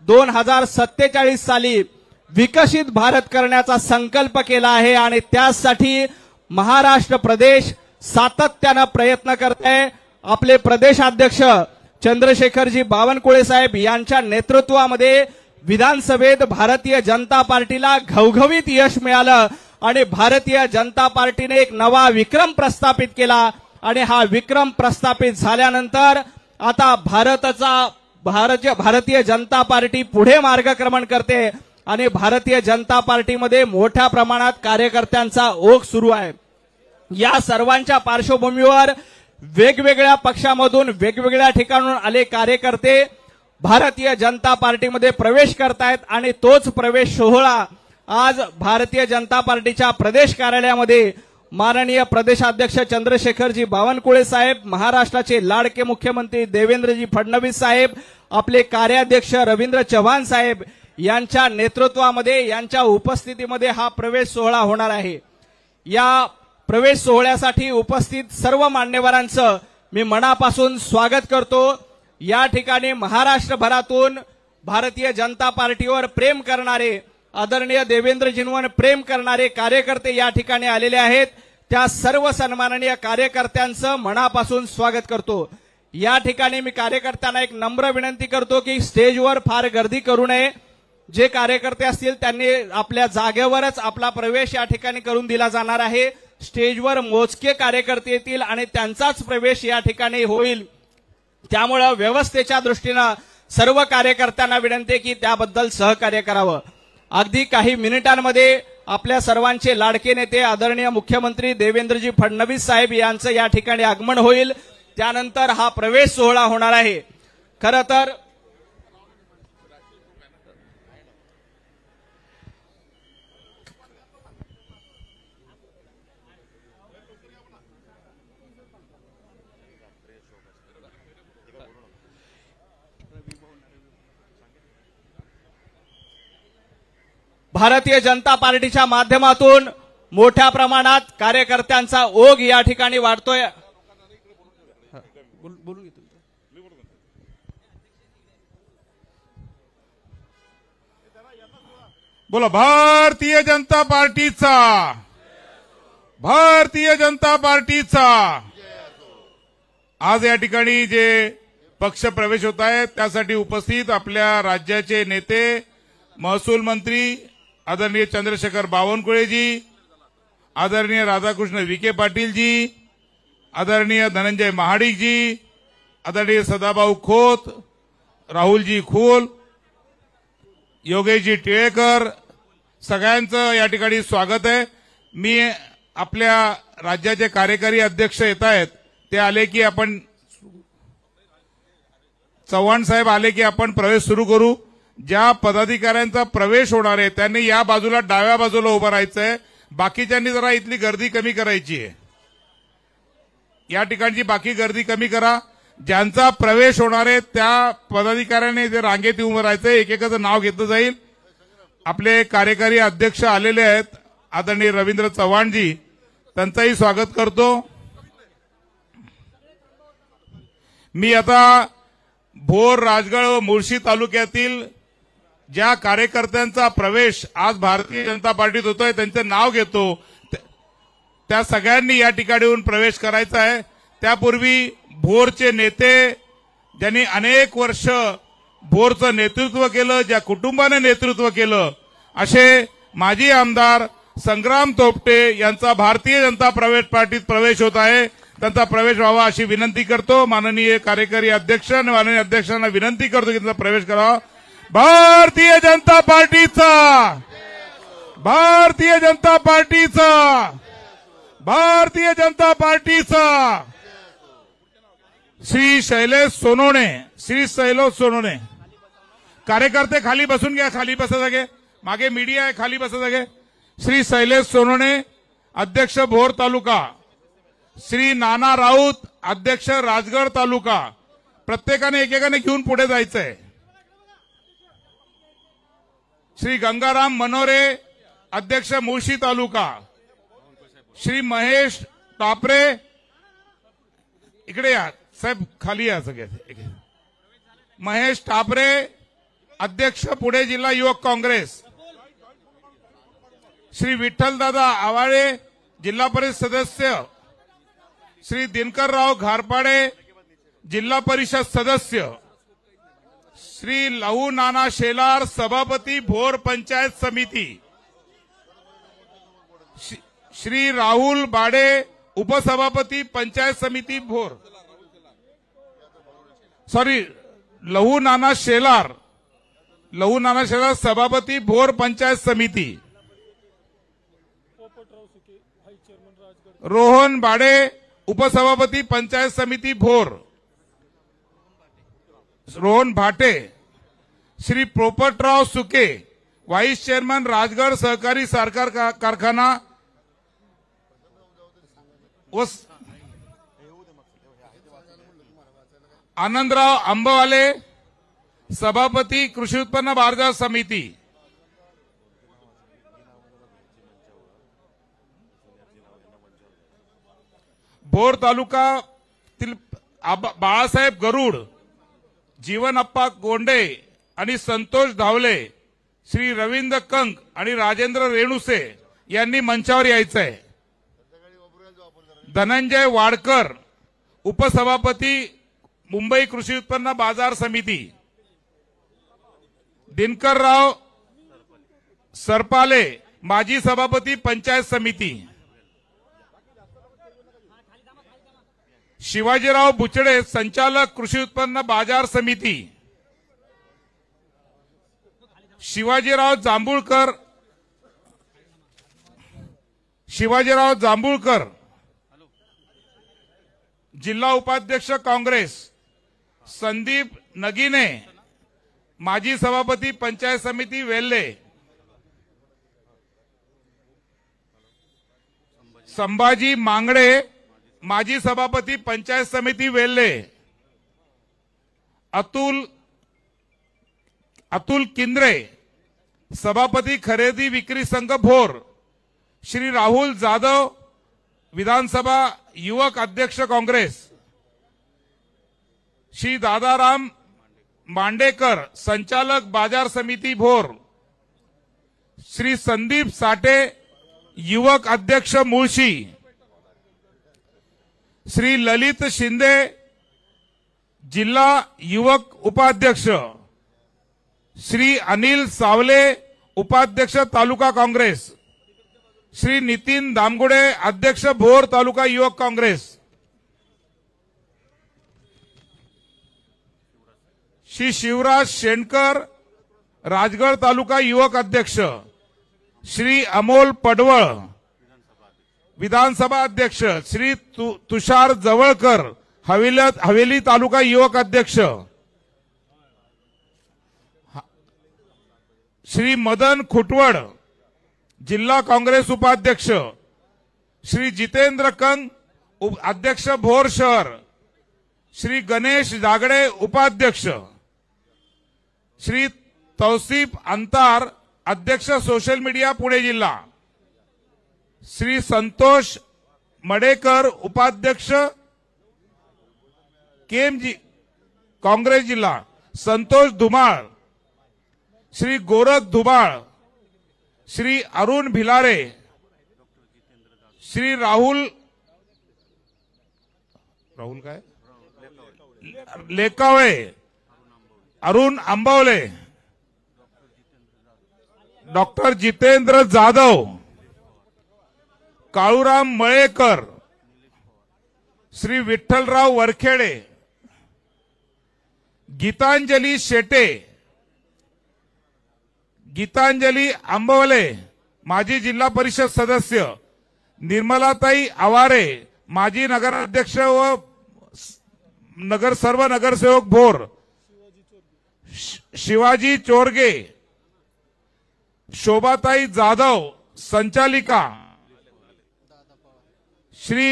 2047 साली विकसित भारत करण्याचा संकल्प केला आहे आणि त्यासाठी महाराष्ट्र प्रदेश सातत्याने प्रयत्न करत आहे। आपले प्रदेशाध्यक्ष चंद्रशेखरजी बावनकुळे साहेब यांच्या नेतृत्वामध्ये विधानसभेत भारतीय जनता पार्टीला घवघवीत यश मिळालं आणि भारतीय जनता पार्टीने एक नवा विक्रम प्रस्थापित केला आणि हा विक्रम प्रस्थापित झाल्यानंतर आता भारतीय जनता पार्टी पुढे मार्गक्रमण करते आणि भारतीय जनता पार्टीमध्ये मोठ्या प्रमाणात कार्यकर्त्यांचा ओघ सुरू आहे। या सर्वांच्या पार्श्वभूमीवर वेगवेगळ्या पक्षामधून वेगवेगळ्या ठिकाणून आले कार्यकर्ते भारतीय जनता पार्टीमध्ये प्रवेश करतायत आणि तोच प्रवेश सोहळा आज भारतीय जनता पार्टीच्या प्रदेश कार्यालयामध्ये माननीय प्रदेशाध्यक्ष चंद्रशेखरजी बावनकुळे साहेब, महाराष्ट्राचे लाडके मुख्यमंत्री देवेंद्रजी फडणवीस साहेब, आपले कार्याध्यक्ष रवींद्र चव्हाण साहेब यांच्या नेतृत्वामध्ये यांच्या उपस्थितीमध्ये हा प्रवेश सोहळा होणार आहे। या प्रवेश सोहळ्यासाठी उपस्थित सर्व मान्यवरांचं मी मनापासून स्वागत करतो। या ठिकाणी महाराष्ट्रभरातून भारतीय जनता पार्टीवर प्रेम करणारे आदरणीय देवेंद्रजींवर प्रेम करणारे कार्यकर्ते या ठिकाणी आलेले आहेत। त्या सर्व सन्माननीय कार्यकर्त्यांचं मनापासून स्वागत करतो। या ठिकाणी मी कार्यकर्त्यांना एक नम्र विनंती करतो की स्टेजवर फार गर्दी करू नये। जे कार्यकर्ते असतील त्यांनी आपल्या जागेवरच आपला प्रवेश या ठिकाणी करून दिला जाणार आहे। स्टेजवर मोजके कार्यकर्ते येतील आणि त्यांचाच प्रवेश या ठिकाणी होईल। त्यामुळे व्यवस्थेच्या दृष्टीने सर्व कार्यकर्त्यांना विनंती की त्याबद्दल सहकार्य करावं। अगदी काही मिनिटांमध्ये आपल्या सर्वांचे लाडके नेते आदरणीय मुख्यमंत्री देवेंद्रजी फडणवीस साहेब यांचं या ठिकाणी आगमन होईल। त्यानंतर हा प्रवेश सोहळा होणार आहे। खरं तर भारतीय जनता पार्टीच्या माध्यमातून मोठ्या प्रमाणात कार्यकर्त्यांचा ओघ या ठिकाणी वाढतोय। बोला भारतीय जनता पार्टीचा, भारतीय जनता पार्टीचा। आज या ठिकाणी जे पक्ष प्रवेश होत आहेत त्यासाठी उपस्थित आपल्या राज्याचे नेते महसूल मंत्री आदरणीय चंद्रशेखर बावनकुळेजी, आदरणीय राधाकृष्ण विखे पाटीलजी, आदरणीय धनंजय महाडिकजी, आदरणीय सदाभाऊ खोत, राहुलजी खोल, योगेशजी टिळेकर, सगळ्यांचं या ठिकाणी स्वागत आहे। मी आपल्या राज्याचे कार्यकारी अध्यक्ष येत आहेत ते आले की आपण चव्हाण साहेब आले की आपण प्रवेश सुरू करू। ज्या पदाधिकाऱ्यांचा प्रवेश होणार आहे त्यांनी या बाजूला डाव्या बाजूला उभं राहायचंय। बाकीच्यांनी जरा इथली गर्दी कमी करायची आहे। या ठिकाणची बाकी गर्दी कमी करा। ज्यांचा प्रवेश होणार आहे त्या पदाधिकाऱ्यांनी जे रांगेत उभं राहायचंय। एकेकाचं नाव घेतलं जाईल। आपले कार्यकारी अध्यक्ष आलेले आहेत आदरणीय रवींद्र चव्हाणजी, त्यांचंही स्वागत करतो। मी आता भोर, राजगड व मुळशी तालुक्यातील ज्या कार्यकर्त्यांचा प्रवेश आज भारतीय जनता पार्टीत होतोय त्यांचं नाव घेतो। त्या सगळ्यांनी या ठिकाणी येऊन प्रवेश करायचा आहे। त्यापूर्वी भोरचे नेते ज्यांनी अनेक वर्ष भोरचं नेतृत्व केलं, ज्या कुटुंबाने नेतृत्व केलं, असे माजी आमदार संग्राम तोपटे यांचा भारतीय जनता पार्टीत प्रवेश होत आहे। त्यांचा प्रवेश व्हावा अशी विनंती करतो। माननीय कार्यकारी अध्यक्ष आणि माननीय अध्यक्षांना विनंती करतो की त्यांचा प्रवेश करावा। भारतीय जनता पार्टीचा, भारतीय जनता पार्टीचा, भारतीय जनता पार्टीचा। श्री शैलेश सोनवणे, श्री शैलेश सोनवणे। कार्यकर्ते खाली बसून घ्या, खाली बसा जागे, मागे मीडिया आहे, खाली बसा जागे। श्री शैलेश सोनवणे अध्यक्ष भोर तालुका, श्री नाना राऊत अध्यक्ष राजगड तालुका। प्रत्येकाने एकेकाने घेऊन पुढे जायचंय। श्री गंगाराम मनोरे अध्यक्ष मुळशी तालुका, श्री महेश टापरे, इकडे या साहेब, खाली या सगळे। महेश टापरे अध्यक्ष पुणे जिल्हा युवक काँग्रेस, श्री विठ्ठलदादा आवाळे जिल्हा परिषद सदस्य, श्री दिनकरराव घारपाडे जिल्हा परिषद सदस्य, श्री लहू नाना शेलार सभापती भोर पंचायत समिती, श्री राहुल बाडे उपसभापती पंचायत समिती भोर, लहू नाना शेलार सभापती भोर पंचायत समिती, रोहन बाडे उपसभापती पंचायत समिती भोर, रोहन भाटे, श्री पोपटराव सुके व्हाईस चेअरमन राजगड सहकारी साखर कारखाना व आनंदराव आंबवाले सभापती कृषी उत्पन्न बाजार समिती, भोर तालुकातील बाळासाहेब गरुड, जीवनप्पा गोंडे आणि संतोष धावले, श्री रवींद्र कंक आणि राजेंद्र रेणुसे यांनी मंचावर यायचं आहे. धनंजय वाडकर उपसभापती मुंबई कृषी उत्पन्न बाजार समिती, दिनकरराव सरपाले माजी सभापती पंचायत समिती, शिवाजीराव बुचडे संचालक कृषी उत्पन्न बाजार समिती, शिवाजीराव जांभूळकर जिल्हा उपाध्यक्ष काँग्रेस, संदीप नगिने माजी सभापती पंचायत समिती वेल्हे, संभाजी मांगडे माजी सभापती पंचायत समिती वेल्हे, अतुल किंद्रे सभापती खरेदी विक्री संघ भोर, श्री राहुल जाधव विधानसभा युवक अध्यक्ष काँग्रेस, श्री दादाराम मांडेकर संचालक बाजार समिती भोर, श्री संदीप साठे युवक अध्यक्ष मुळशी, श्री ललित शिंदे जिल्हा युवक उपाध्यक्ष, श्री अनिल सावले उपाध्यक्ष तालुका काँग्रेस, श्री नितीन दामगुडे अध्यक्ष भोर तालुका युवक काँग्रेस, श्री शिवराज शेणकर राजगड तालुका युवक अध्यक्ष, श्री अमोल पडवळ विधानसभा अध्यक्ष, श्री तुषार जवळकर हवेली तालुका युवक अध्यक्ष, श्री मदन खुटवड जिल्हा काँग्रेस उपाध्यक्ष, श्री जितेंद्र कंग अध्यक्ष भोर शहर, श्री गणेश जागडे उपाध्यक्ष, श्री तौसिफ अंतार अध्यक्ष सोशल मीडिया पुणे जिल्हा, श्री संतोष मडेकर उपाध्यक्ष केएमजी काँग्रेस जिल्हा, संतोष धुमाळ, श्री गोरख धुमाळ, श्री अरुण भिलारे, श्री राहुल काय लेकावळे, अरुण आंबवले, डॉक्टर जितेंद्र जाधव, काळूराम मळेकर, श्री विठ्ठलराव वरखेडे, गीतांजली शेटे, गीतांजली आंबवले माजी जिल्हा परिषद सदस्य, निर्मलाताई आवारे माजी नगराध्यक्ष व सर्व नगरसेवक भोर, शिवाजी चोरगे, शोभाताई जाधव संचालिका, श्री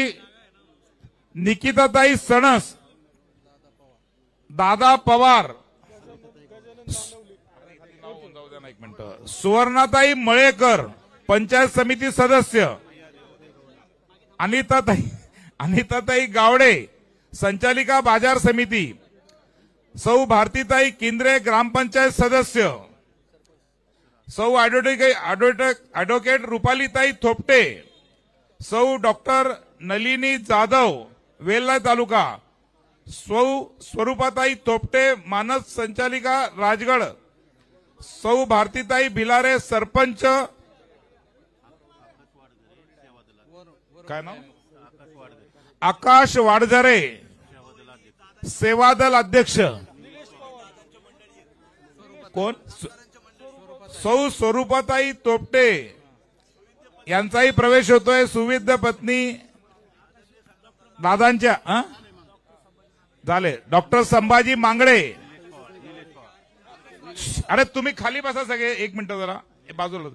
निकिताताई सणस, दादा पवार, सुवर्णाताई मळेकर पंचायत समिती सदस्य, अनिताताई गावडे संचालिका बाजार समिती, सौ भारतीताई किंद्रे ग्रामपंचायत सदस्य, सौ ॲडव्होकेट रुपालीताई थोपटे, सौ डॉक्टर नलिनी जाधव वेल्हा तालुका, सौ स्वरूपाताई थोपटे मानस संचालिका राजगड, सौ भारतीताई भिलारे सरपंच काय नाव आकाश वाडझरे सेवादल अध्यक्ष कोण सौ स्वरूपाताई तोपटे यांचाही प्रवेश होतोय. सुविद्य पत्नी दादांच्या झाले. डॉक्टर संभाजी मांगडे, अरे तुम्ही खाली बसा सगळे एक मिनिट जरा बाजूला.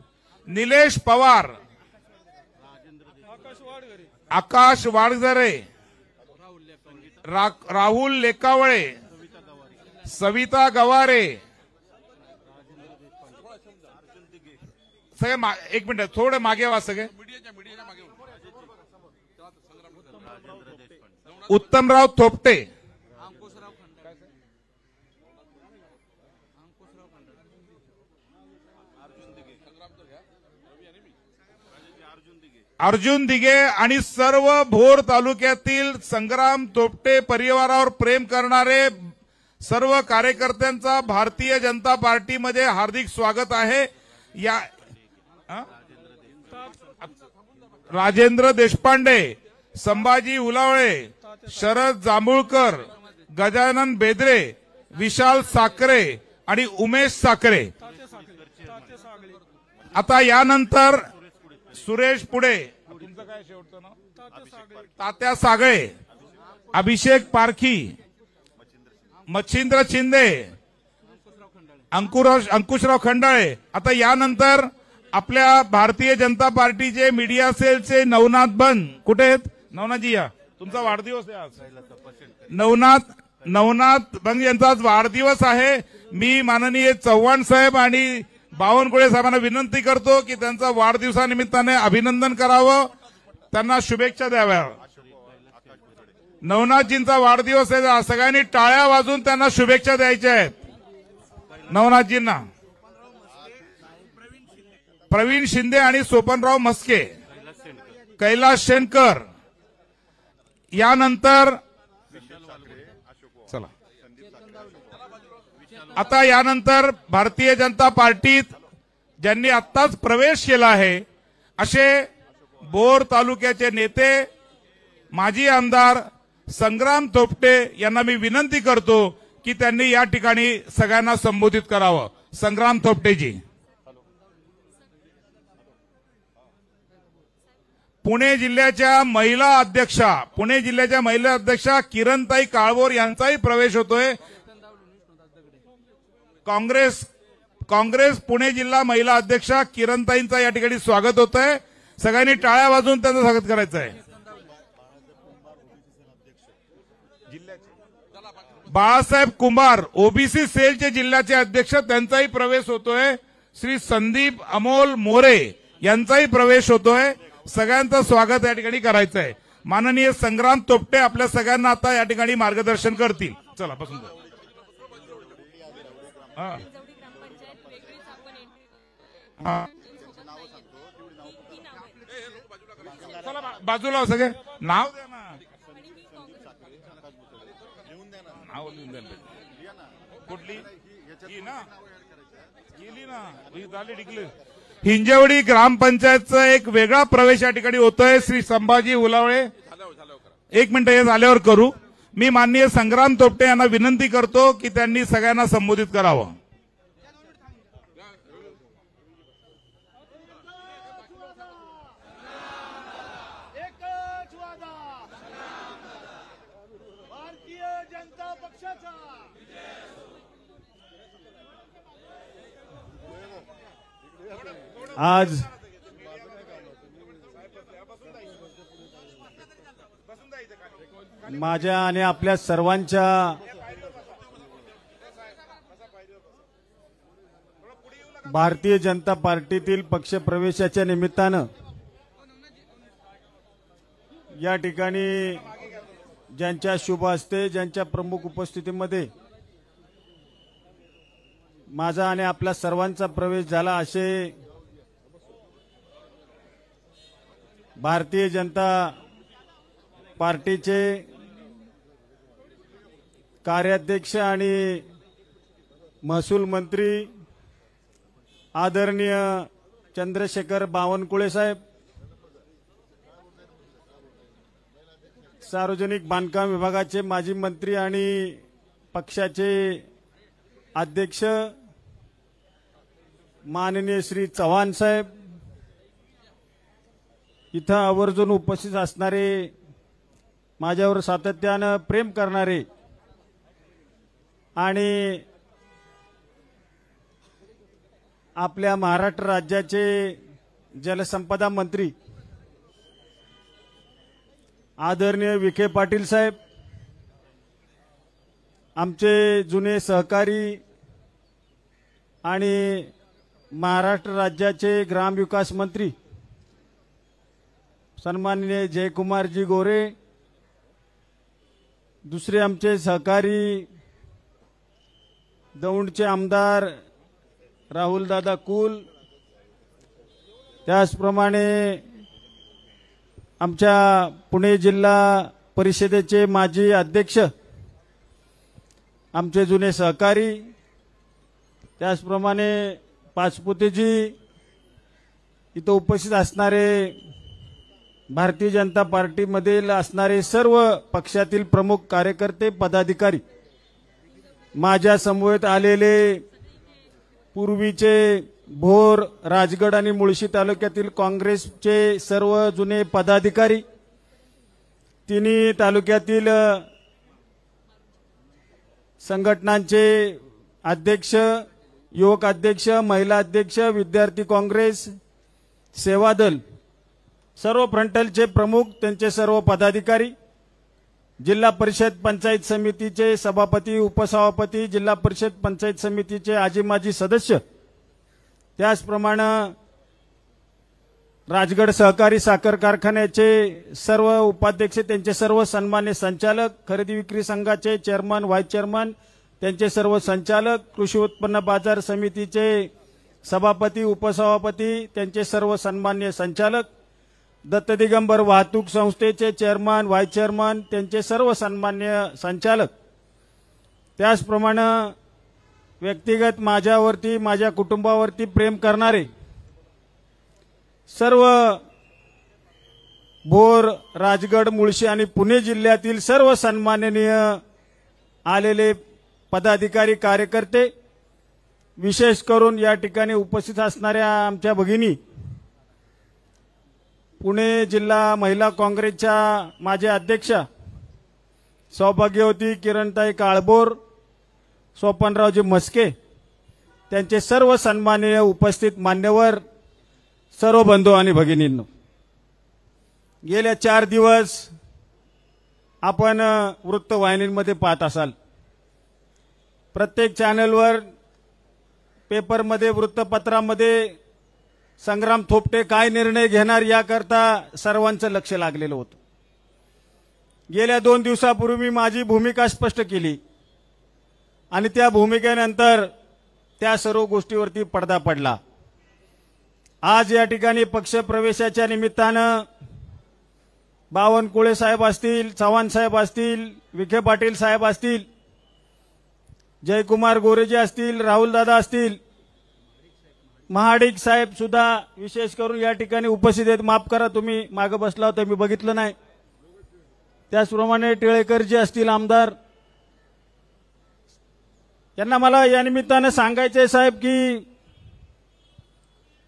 निलेश पवार, आकाश वाडझरे, राहुल लेकावळे, सविता गवारे, सगळे एक मिनिट थोडे मागे वा सगळे. उत्तमराव थोपटे, अर्जुन दिघे आणि सर्व भोर तालुक्यातील संग्राम थोपटे परिवारावर प्रेम करणारे सर्व कार्यकर्त्यांचा भारतीय जनता पार्टीमध्ये हार्दिक स्वागत आहे. या राजेंद्र देशपांडे, संभाजी उलावळे, शरद जांभूळकर, गजानन बेदरे, विशाल साखरे आणि उमेश साखरे. आता यानंतर सुरेश पुढे, तुमचं काय शेवटचं नाव तात्या सागळे, अभिषेक पारखी, मच्छिंद्र शिंदे, अंकुशराव खंडाळे. आता यानंतर आपल्या भारतीय जनता पार्टीचे मीडिया सेलचे नवनाथ बन कुठे आहेत? नवनाथजी या, तुमचा वाढदिवस आहे आज. नवनाथ बंग यांचा आज वाढदिवस आहे. मी माननीय चव्हाण साहेब आणि बावनकुळे साहेबांना विनंती करतो की त्यांचा वाढदिवसानिमित्ताने अभिनंदन करावं, त्यांना शुभेच्छा द्याव्या. नवनाथजींचा वाढदिवस आहे, सगळ्यांनी टाळ्या वाजून त्यांना शुभेच्छा द्यायच्या आहेत. नवनाथजींना प्रवीण शिंदे आणि सोपनराव म्हस्के, कैलास शेणकर. यानंतर चला आता यानंतर भारतीय जनता पार्टीत ज्यांनी आत्ताच प्रवेश केला आहे असे भोर तालुक्याचे नेते माजी आमदार संग्राम थोपटे यांना मी विनंती करतो की त्यांनी या ठिकाणी सगळ्यांना संबोधित करावं. संग्राम थोपटेजी. पुणे जिल्ह्याच्या महिला अध्यक्षा किरणताई काळभोर यांचाही प्रवेश होतोय. काँग्रेस पुणे जिल्हा महिला अध्यक्षा किरणताईंचा या ठिकाणी स्वागत होत आहे. सगळ्यांनी टाळ्या वाजवून त्यांचं स्वागत करायचं आहे. बाळासाहेब कुंभार ओबीसी सेलचे जिल्ह्याचे अध्यक्ष, त्यांचाही प्रवेश होतोय. श्री संदीप अमोल मोरे यांचाही प्रवेश होतोय. सगळ्यांचं स्वागत या ठिकाणी करायचं आहे. माननीय संग्राम थोपटे आपल्या सगळ्यांना आता या ठिकाणी मार्गदर्शन करतील. चला पासून बाजूला सगळे नाव द्या ना, नाव लिहून द्या. कुठली गेली ना झाली डिक्लेअर. हिंजवडी ग्रामपंचायतचा एक वेगळा प्रवेश या ठिकाणी होतोय. श्री संभाजी उलावळे, एक मिनिट हे झाल्यावर करू. मी माननीय संग्राम थोपटे यांना विनंती करतो की त्यांनी सगळ्यांना संबोधित करावं. आज माझ्या आणि आपल्या सर्वांच्या भारतीय जनता पार्टीतील पक्षप्रवेशाच्या निमित्तानं या ठिकाणी ज्यांच्या शुभ हस्ते, ज्यांच्या प्रमुख उपस्थितीमध्ये माझा आणि आपल्या सर्वांचा प्रवेश झाला असे भारतीय जनता पार्टीचे कार्याध्यक्ष आणि महसूल मंत्री आदरणीय चंद्रशेखर बावनकुळे साहेब, सार्वजनिक बांधकाम विभागाचे माजी मंत्री आणि पक्षाचे अध्यक्ष माननीय श्री चव्हाण साहेब, इथं आवर्जून उपस्थित असणारे, माझ्यावर सातत्यानं प्रेम करणारे आणि आपल्या महाराष्ट्र राज्याचे जलसंपदा मंत्री आदरणीय विखे पाटील साहेब, आमचे जुने सहकारी आणि महाराष्ट्र राज्याचे ग्रामविकास मंत्री सन्माननीय जयकुमारजी गोरे, दुसरे आमचे सहकारी दौंडचे आमदार राहुलदादा कुल, त्याचप्रमाणे आमच्या पुणे जिल्हा परिषदेचे माजी अध्यक्ष आमचे जुने सहकारी, त्याचप्रमाणे पाचपुतेजी, इथं उपस्थित असणारे भारतीय जनता पार्टीमधील असणारे सर्व पक्षातील प्रमुख कार्यकर्ते पदाधिकारी, माझ्या समवेत आलेले पूर्वीचे भोर, राजगड आणि मुळशी तालुक्यातील काँग्रेसचे सर्व जुने पदाधिकारी, तिन्ही तालुक्यातील संघटनांचे अध्यक्ष, युवक अध्यक्ष, महिला अध्यक्ष, विद्यार्थी काँग्रेस, सेवा दल, सर्व फ्रंटलचे प्रमुख, त्यांचे सर्व पदाधिकारी, जिल्हा परिषद पंचायत समितीचे सभापती, उपसभापती, जिल्हा परिषद पंचायत समितीचे आजी माजी सदस्य, त्याचप्रमाणे राजगड सहकारी साखर कारखान्याचे सर्व उपाध्यक्ष, त्यांचे सर्व सन्मान्य संचालक, खरेदी विक्री संघाचे चेअरमन, व्हाईस चेअरमन, त्यांचे सर्व संचालक, कृषी उत्पन्न बाजार समितीचे सभापती, उपसभापती, त्यांचे सर्व सन्मान्य संचालक, दत्त दिगंबर वाहतूक संस्थेचे चेअरमन, व्हाईस चेअरमन, त्यांचे सर्व सन्मान्य संचालक, त्याचप्रमाणे व्यक्तिगत माझ्यावरती, माझ्या कुटुंबावरती प्रेम करणारे सर्व भोर, राजगड, मुळशी आणि पुणे जिल्ह्यातील सर्व सन्माननीय आलेले पदाधिकारी, कार्यकर्ते, विशेष करून या ठिकाणी उपस्थित असणाऱ्या आमच्या भगिनी, पुणे जिल्हा महिला काँग्रेसच्या माझे अध्यक्ष सौभाग्यवती किरणताई काळभोर, सोपनरावजी म्हस्के, त्यांचे सर्व सन्माननीय उपस्थित मान्यवर, सर्व बंधू आणि भगिनींनो, गेल्या 4 दिवस आपण वृत्तवाहिनींमध्ये पाहत असाल, प्रत्येक चॅनलवर, पेपरमध्ये, वृत्तपत्रामध्ये संग्राम थोपटे काय निर्णय घेणार याकरता सर्वांचं लक्ष लागलेलं होतं. गेल्या 2 दिवसापूर्वी मी माझी भूमिका स्पष्ट केली आणि त्या भूमिकेनंतर त्या सर्व गोष्टीवरती पडदा पडला. आज या ठिकाणी पक्षप्रवेशाच्या निमित्तानं बावनकुळे साहेब असतील, चव्हाण साहेब असतील, विखे पाटील साहेब असतील, जयकुमार गोरेजी असतील, राहुलदादा असतील, महाडिक साहेब सुद्धा विशेष करून या ठिकाणी उपस्थित आहेत. माफ करा, तुम्ही मागे बसला होता, मी बघितलं नाही. त्याचप्रमाणे टिळेकरजी असतील आमदार, यांना मला या निमित्तानं सांगायचंय साहेब की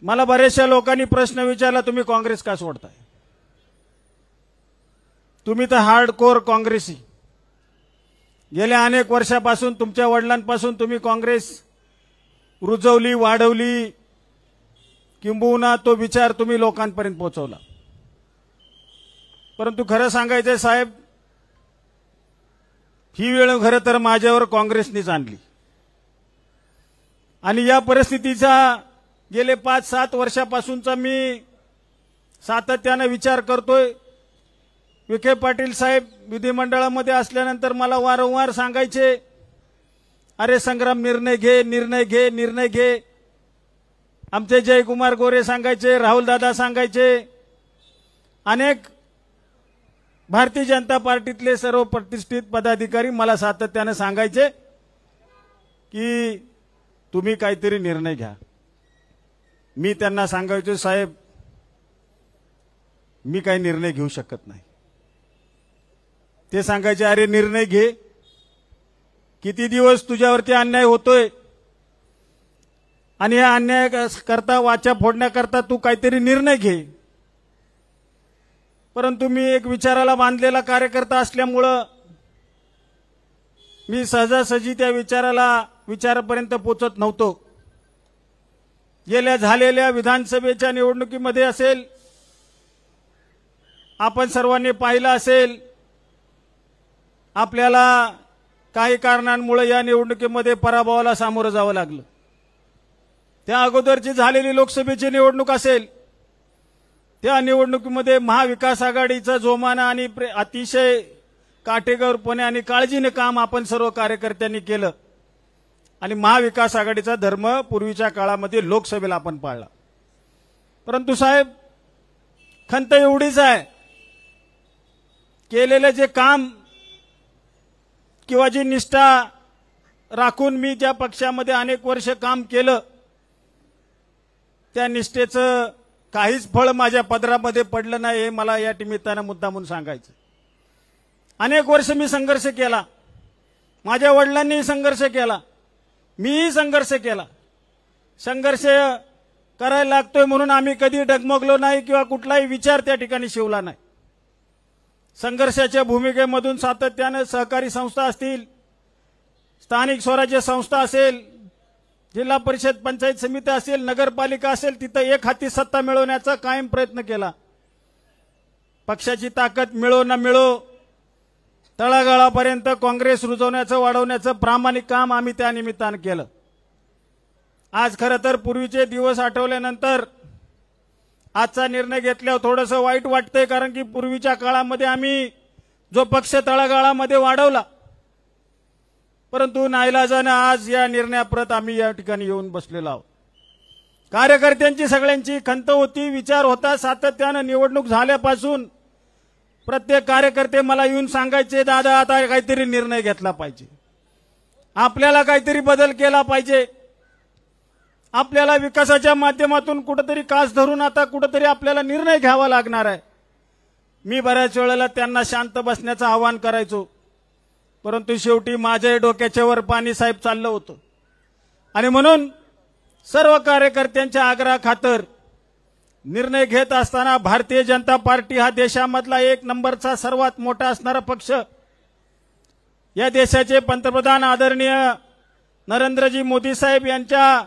मला बरेचशा लोकांनी प्रश्न विचारला, तुम्ही काँग्रेस का सोडताय? तुम्ही तर हार्डकोर काँग्रेसी, गेल्या अनेक वर्षापासून, तुमच्या वडिलांपासून तुम्ही काँग्रेस रुजवली, वाढवली, किंबहुना तो विचार तुम्ही लोकांपर्यंत पोहोचवला. परंतु खरं सांगायचंय साहेब, ही वेळ खरं तर माझ्यावर काँग्रेसनेच आणली आणि या परिस्थितीचा गेले 5-7 वर्षापासूनचा मी सातत्याने विचार करतोय. विखे पाटील साहेब विधिमंडळामध्ये असल्यानंतर मला वारंवार सांगायचे अरे संग्राम निर्णय घे, निर्णय घे, निर्णय घे. आमचे जयकुमार गोरे सांगायचे, राहुल दादा सांगायचे, अनेक भारतीय जनता पार्टीतले सर्व प्रतिष्ठित पदाधिकारी मला सातत्याने सांगायचे की तुम्ही काहीतरी निर्णय घ्या. मी त्यांना सांगायचो, साहेब मी काही निर्णय घेऊ शकत नाही. ते सांगायचे, अरे निर्णय घे, किती दिवस तुझ्यावरती अन्याय होतोय आणि या अन्याय करता वाचा फोडण्याकरता तू काहीतरी निर्णय घे. परंतु मी एक विचाराला बांधलेला कार्यकर्ता असल्यामुळं मी सहजासहजी त्या विचारापर्यंत पोचत नव्हतो. गेल्या झालेल्या विधानसभेच्या निवडणुकीमध्ये असेल, आपण सर्वांनी पाहिलं असेल, आपल्याला काही कारणांमुळे या निवडणुकीमध्ये पराभवाला सामोरं जावं लागलं. त्या अगोदरची झालेली लोकसभेची निवडणूक असेल, त्या निवडणुकीमध्ये महाविकास आघाडीचा जोमाना आणि अतिशय काटेकोरपणे आणि काळजीने काम आपण सर्व कार्यकर्त्यांनी केलं आणि महाविकास आघाडीचा धर्म पूर्वीच्या काळामध्ये लोकसभेला आपण पाळला. परंतु साहेब, खंत एवढीच आहे, केलेले जे काम किंवा जी निष्ठा राखून मी ज्या पक्षामध्ये अनेक वर्ष काम केलं, त्या निष्ठेचं काहीच फळ माझ्या पदरामध्ये पडलं नाही, हे मला या निमित्तानं मुद्दामून सांगायचं. अनेक वर्ष मी संघर्ष केला, माझ्या वडिलांनी संघर्ष केला, मीही संघर्ष केला. संघर्ष करायला लागतोय म्हणून आम्ही कधी डगमगलो नाही किंवा कुठलाही विचार त्या ठिकाणी शिवला नाही. संघर्षाच्या भूमिकेमधून सातत्यानं सहकारी संस्था असतील, स्थानिक स्वराज्य संस्था असेल, जिल्हा परिषद पंचायत समिती असेल, नगरपालिका असेल, तिथं एक हाती सत्ता मिळवण्याचा कायम प्रयत्न केला. पक्षाची ताकद मिळो न मिळो, तळागाळापर्यंत काँग्रेस रुजवण्याचं, वाढवण्याचं प्रामाणिक काम आम्ही त्या निमित्तानं केलं. आज खरं तर पूर्वीचे दिवस आठवल्यानंतर आजचा निर्णय घेतल्यावर थोडंसं वाईट वाटतंय, कारण की पूर्वीच्या काळामध्ये आम्ही जो पक्ष तळागाळामध्ये वाढवला, परंतु नाईलाजानं आज या निर्णयाप्रत आम्ही या ठिकाणी येऊन बसलेलो आहोत. कार्यकर्त्यांची सगळ्यांची खंत होती, विचार होता. सातत्यानं निवडणूक झाल्यापासून प्रत्येक कार्यकर्ते मला येऊन सांगायचे, दादा आता काहीतरी निर्णय घेतला पाहिजे, आपल्याला काहीतरी बदल केला पाहिजे, आपल्याला विकासाच्या माध्यमातून कुठेतरी कास धरून आता कुठेतरी आपल्याला निर्णय घ्यावा लागणार आहे. मी बऱ्याच वेळेला त्यांना शांत बसण्याचं आवाहन करायचो, परंतु शेवटी माझ्या डोक्याच्या वर पाणी साहेब चाललं होतं आणि म्हणून सर्व कार्यकर्त्यांच्या आग्रहाखातर निर्णय घेत असताना भारतीय जनता पार्टी हा देशामधला एक नंबरचा सर्वात मोठा असणारा पक्ष, या देशाचे पंतप्रधान आदरणीय नरेंद्रजी मोदी साहेब यांच्या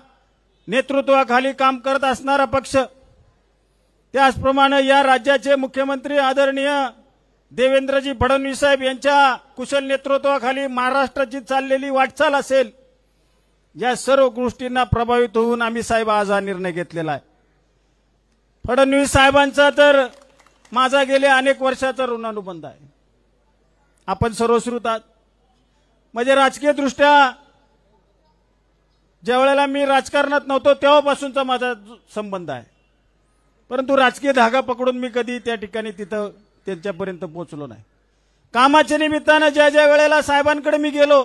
नेतृत्वाखाली काम करत असणारा पक्ष, त्याचप्रमाणे या राज्याचे मुख्यमंत्री आदरणीय देवेंद्रजी फडणवीस साहेब यांच्या कुशल नेतृत्वाखाली महाराष्ट्राची चाललेली वाटचाल असेल, या सर्व गोष्टींना प्रभावित होऊन आम्ही साहेब आज हा निर्णय घेतलेला आहे. फडणवीस साहेबांचा तर माझा गेल्या अनेक वर्षाचा ऋणानुबंध आहे. आपण सर्वश्रुत आहात. म्हणजे राजकीय दृष्ट्या ज्या वेळेला मी राजकारणात नव्हतो तेव्हापासूनचा माझा संबंध आहे, परंतु राजकीय धागा पकडून मी कधी त्या ठिकाणी तिथं त्यांच्यापर्यंत पोहोचलो नाही. कामाच्या निमित्तानं ज्या ज्या वेळेला साहेबांकडे मी गेलो,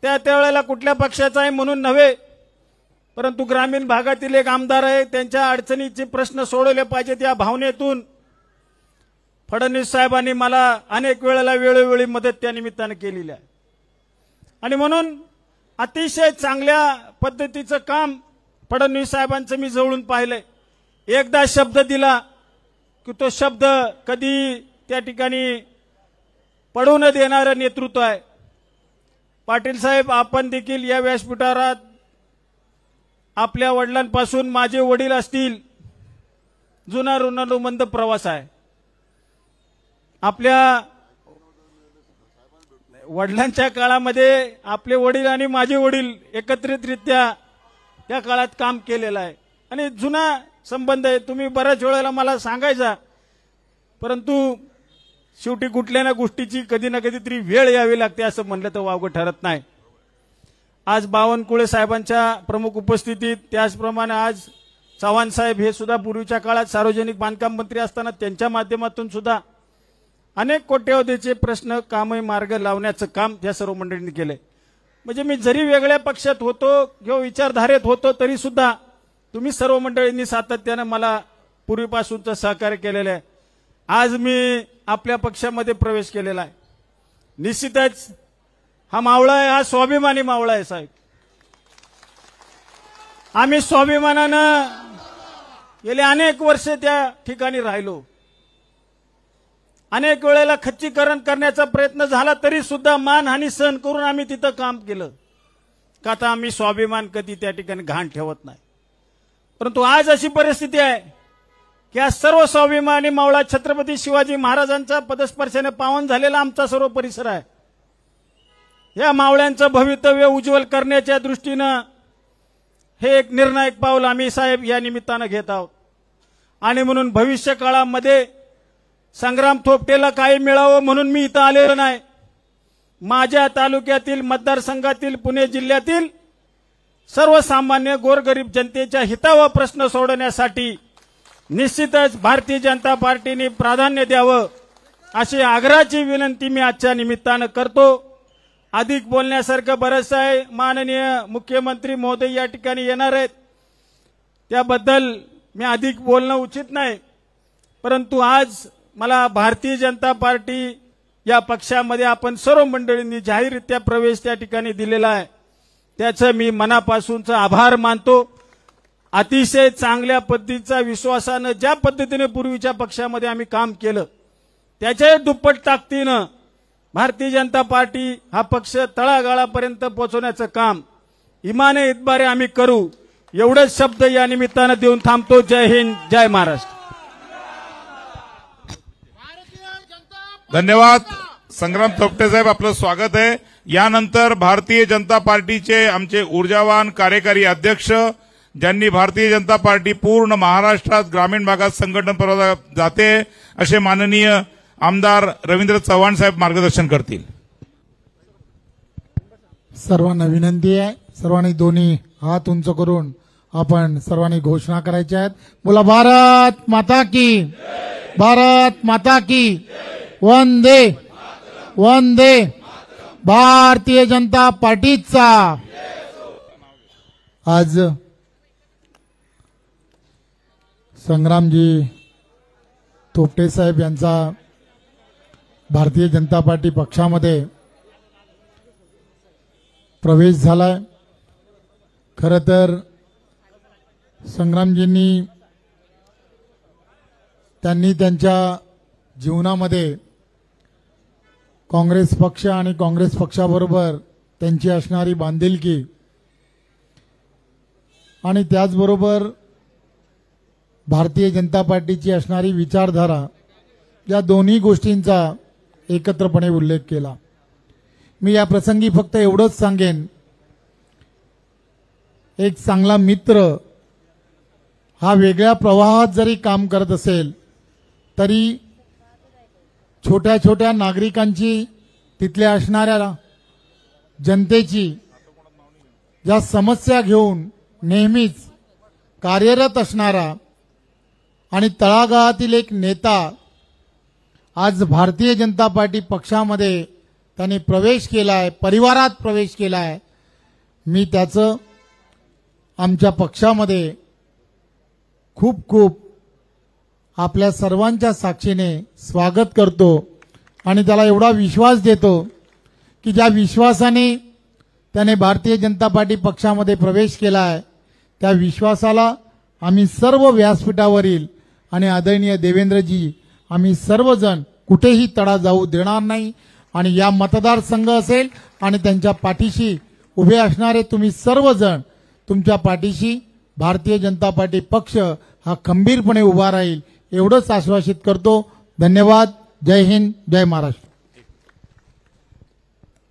त्या वेळेला कुठल्या पक्षाचा आहे म्हणून नव्हे, परंतु ग्रामीण भागातील एक आमदार आहे, त्यांच्या अडचणीचे प्रश्न सोडवले पाहिजेत या भावनेतून फडणवीस साहेबांनी मला अनेक वेळेला वेळोवेळी मदत त्या निमित्तानं केलेली आहे. आणि म्हणून अतिशय चांगल्या पद्धतीचं काम फडणवीस साहेबांचं मी जवळून पाहिलंय. एकदा शब्द दिला की तो शब्द कधी त्या ठिकाणी पडू न देणारं नेतृत्व आहे. पाटील साहेब, आपण देखील या व्यासपीठावर आपल्या वडिलांपासून माझे वडील असतील, जुना ऋणानुबंध प्रवास आहे. आपल्या वडिलांच्या काळामध्ये आपले वडील आणि माझे वडील एकत्रितरित्या त्या काळात काम केलेलं आहे आणि जुना संबंध आहे. तुम्ही बऱ्याच वेळेला मला सांगायचा, परंतु शेवटी कुठल्या ना गोष्टीची कधी ना कधी तरी वेळ यावी लागते असं म्हणलं तर वावगं ठरत नाही. आज बावनकुळे साहेबांच्या प्रमुख उपस्थितीत, त्याचप्रमाणे आज चव्हाण साहेब हे सुद्धा पूर्वीच्या काळात सार्वजनिक बांधकाम मंत्री असताना त्यांच्या माध्यमातून सुद्धा अनेक कोट्यवधीचे प्रश्न कामे मार्ग लावण्याचं काम त्या सर्व मंडळींनी केलंय. म्हणजे मी जरी वेगळ्या पक्षात होतो किंवा विचारधारेत होतो तरी सुद्धा तुम्ही सर्व मंडळींनी सातत्याने मला पूर्वीपासूनचं सहकार्य केलेलं आहे. आज मी आपल्या पक्षामध्ये प्रवेश केलेला आहे. निश्चितच हा मावळा आहे, हा स्वाभिमानी मावळा आहे साहेब. आम्ही स्वाभिमानानं गेले अनेक वर्ष त्या ठिकाणी राहिलो. अनेक वेळेला खच्चीकरण करण्याचा प्रयत्न झाला तरी सुद्धा मानहानी सहन करून आम्ही तिथं काम केलं. का तर आम्ही स्वाभिमान कधी त्या ठिकाणी घाण ठेवत नाही. परंतु आज अशी परिस्थिती आहे की आज सर्व स्वाभिमानी मावळा छत्रपती शिवाजी महाराजांचा पदस्पर्शाने पावन झालेला आमचा सर्व परिसर आहे. या मावळ्यांचं भवितव्य उज्ज्वल करण्याच्या दृष्टीनं हे एक निर्णायक पाऊल आम्ही साहेब या निमित्तानं घेत आहोत. आणि म्हणून भविष्य काळामध्ये संग्राम थोपटेला काही मिळावं म्हणून मी इथं आलेलो नाही. माझ्या तालुक्यातील मतदारसंघातील पुणे जिल्ह्यातील सर्वसामान्य गोरगरीब जनतेच्या हितावर प्रश्न सोडवण्यासाठी निश्चितच भारतीय जनता पार्टीने प्राधान्य द्यावं अशी आग्रहाची विनंती मी आजच्या निमित्तानं करतो. अधिक बोलण्यासारखं बरंच आहे. माननीय मुख्यमंत्री महोदय या ठिकाणी येणार आहेत, त्याबद्दल मी अधिक बोलणं उचित नाही. परंतु आज मला भारतीय जनता पार्टी या पक्षामध्ये आपण सर्व मंडळींनी जाहीररित्या प्रवेश त्या ठिकाणी दिलेला आहे, त्याचं मी मनापासूनचं आभार मानतो. अतिशय चांगल्या पद्धतीचा विश्वासानं ज्या पद्धतीने पूर्वीच्या पक्षामध्ये आम्ही काम केलं त्याच्या दुप्पट ताकदीनं भारतीय जनता पार्टी हा पक्ष तळागाळापर्यंत पोहोचवण्याचं काम इमाने इतबारे आम्ही करू, एवढेच शब्द या निमित्तानं देऊन थांबतो. जय हिंद, जय महाराष्ट्र. धन्यवाद. संग्राम थोपटे साहेब, आपलं स्वागत आहे. यानंतर भारतीय जनता पार्टीचे आमचे ऊर्जावान कार्यकारी अध्यक्ष, ज्यांनी भारतीय जनता पार्टी पूर्ण महाराष्ट्रात ग्रामीण भागात संघटन पुरवत जाते, असे माननीय आमदार रवींद्र चव्हाण साहेब मार्गदर्शन करतील. सर्वांना विनंती आहे, सर्वांनी दोन्ही हात उंच करून आपण सर्वांनी घोषणा करायच्या आहेत. बोला भारत माता की, भारत माता की, वंदे वंदे. भारतीय जनता पार्टीचा आज संग्रामजी थोपटे साहेब यांचा भारतीय जनता पार्टी पक्षामध्ये प्रवेश झालाय. खरं तर संग्रामजींनी त्यांनी त्यांच्या जीवनामध्ये काँग्रेस पक्ष आणि काँग्रेस पक्षाबरोबर त्यांची असणारी बांधिलकी आणि त्याचबरोबर भारतीय जनता पार्टीची असणारी विचारधारा या दोन्ही गोष्टींचा एकत्रपणे उल्लेख केला. मी या प्रसंगी फक्त एवढंच सांगेन, एक चांगला मित्र हा वेगळ्या प्रवाहात जरी काम करत असेल तरी छोट्या छोट्या नागरिकांची, तिथल्या असणाऱ्या जनतेची ज्या समस्या घेऊन नेहमीच कार्यरत असणारा आणि तळागाळातील एक नेता आज भारतीय जनता पार्टी पक्षामध्ये त्यांनी प्रवेश केलाय, परिवारात प्रवेश केलाय. मी त्याचं आमच्या पक्षामध्ये खूप खूप आपल्या सर्वांच्या साक्षीने स्वागत करतो आणि त्याला एवढा विश्वास देतो की ज्या विश्वासाने त्याने भारतीय जनता पार्टी पक्षामध्ये प्रवेश केलाय त्या विश्वासाला आम्ही सर्व व्यासपीठावरील आणि आदरणीय देवेंद्रजी आम्ही सर्वजण कुठेही तडा जाऊ देणार नाही. आणि या मतदारसंघ असेल आणि त्यांच्या पाठीशी उभे असणारे तुम्ही सर्वजण, तुमच्या पाठीशी भारतीय जनता पार्टी पक्ष हा खंबीरपणे उभा राहील एवढंच आश्वासित करतो. धन्यवाद. जय हिंद, जय महाराष्ट्र.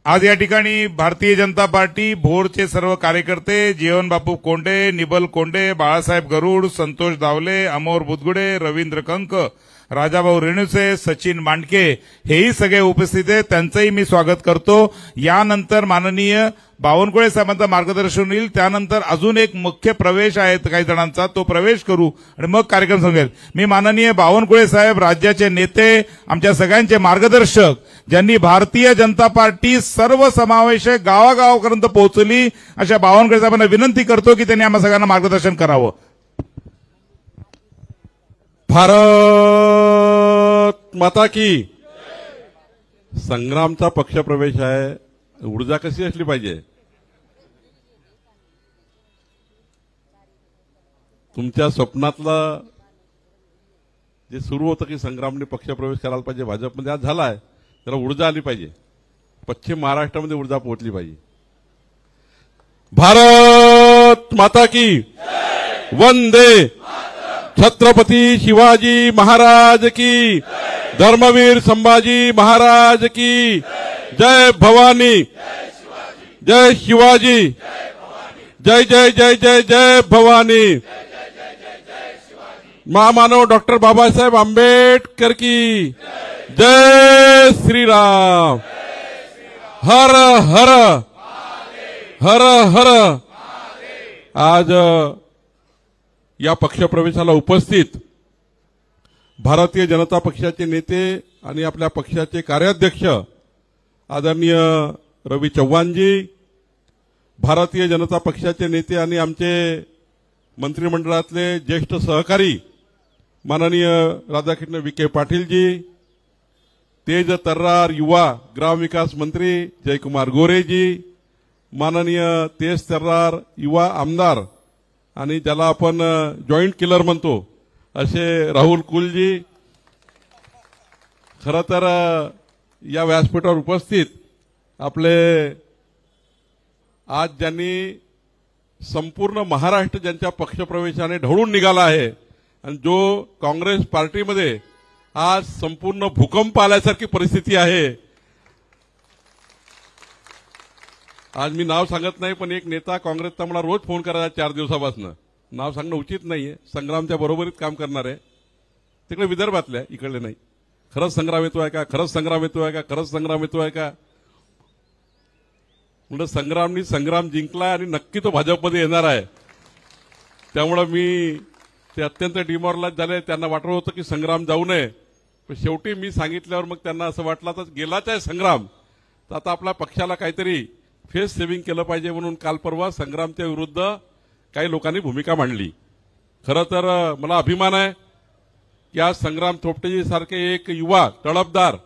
आज या ठिकाणी भारतीय जनता पार्टी भोरचे सर्व कार्यकर्ते, जीवन बापू कोंडे, निबल कोंडे, बाळासाहेब गरुड, संतोष दावले, अमोर बुदगुडे, रवींद्र कंक, राजाभाऊ रेणुसे, सचिन मांडके हेही सगळे उपस्थित आहेत, त्यांचंही मी स्वागत करतो। यानंतर माननीय बावनकुळे साहेबांचं मार्गदर्शन होईल, त्यानंतर अजून एक मुख्य प्रवेश आहे काही जणांचा, तो प्रवेश करू आणि मग कार्यक्रम संपेल। मी माननीय बावनकुळे साहेब, राज्याचे नेते, आमच्या सगळ्यांचे मार्गदर्शक, ज्यांनी भारतीय जनता पार्टी सर्वसमावेशक गावागावापर्यंत पोहोचली, अशा बावनकुळे साहेबांना विनंती करतो की त्यांनी आम्हा सगळ्यांना मार्गदर्शन करावं। भारत माता की। संग्रामचा पक्षप्रवेश आहे, ऊर्जा कशी असली पाहिजे? तुमच्या स्वप्नातलं जे सुरू होतं की संग्रामने पक्षप्रवेश करायला पाहिजे भाजपमध्ये, आज झालाय, त्याला ऊर्जा आली पाहिजे, पश्चिम महाराष्ट्रामध्ये ऊर्जा पोहोचली पाहिजे। भारत माता की। वंदे छत्रपती शिवाजी महाराज की। धर्मवीर संभाजी महाराज की। जय भवानी, जय शिवाजी, जय जय जय जय जय भवानी। महामानव डॉक्टर बाबासाहेब आंबेडकर की जय। श्रीराम। हर हर हर हर। आज या पक्षप्रवेशाला उपस्थित भारतीय जनता पक्षाचे नेते आणि आपल्या पक्षाचे कार्याध्यक्ष आदरणीय रवी चव्हाणजी, भारतीय जनता पक्षाचे नेते आणि आमचे मंत्रिमंडळातले ज्येष्ठ सहकारी माननीय राधाकृष्ण विखे पाटीलजी, तेज तर्रार युवा ग्रामविकास मंत्री जयकुमार गोरेजी, माननीय तेज तर्रार युवा आमदार आणि ज्याला आपण जॉईंट किलर म्हणतो असे राहुल कुलजी, खरं तर या व्यासपीठावर उपस्थित आपले आज ज्यांनी संपूर्ण महाराष्ट्र ज्यांच्या पक्षप्रवेशाने ढवळून निघाला आहे आणि जो काँग्रेस पार्टीमध्ये आज संपूर्ण भूकंप आल्यासारखी परिस्थिती आहे। आज मी नाव सांगत नाही, पण एक नेता काँग्रेसचा मला रोज फोन करायचा 4 दिवसापासून, नाव सांगणं उचित नाहीये, संग्रामच्या बरोबरीत काम करणार आहे, तिकडे विदर्भातल्या, इकडले नाही। खरंच संग्राम येतोय का? खरंच संग्राम येतोय का? खरंच संग्राम येतोय का? म्हणजे संग्रामनी संग्राम जिंकलाय आणि नक्की तो भाजपमध्ये येणार आहे। त्यामुळे मी ते अत्यंत डिमॉरलाइज झाले, त्यांना वाटत होतं की संग्राम जाऊ नये, पण शेवटी मी सांगितल्यावर मग त्यांना असं वाटलं तर गेलाच आहे संग्राम, तर आता आपल्या पक्षाला काहीतरी फेस सेव्हिंग केलं पाहिजे, म्हणून काल परवा संग्रामच्या विरुद्ध काही लोकांनी भूमिका मांडली। खरं तर मला अभिमान आहे की आज संग्राम थोपटेजी सारखे एक युवा तळपदार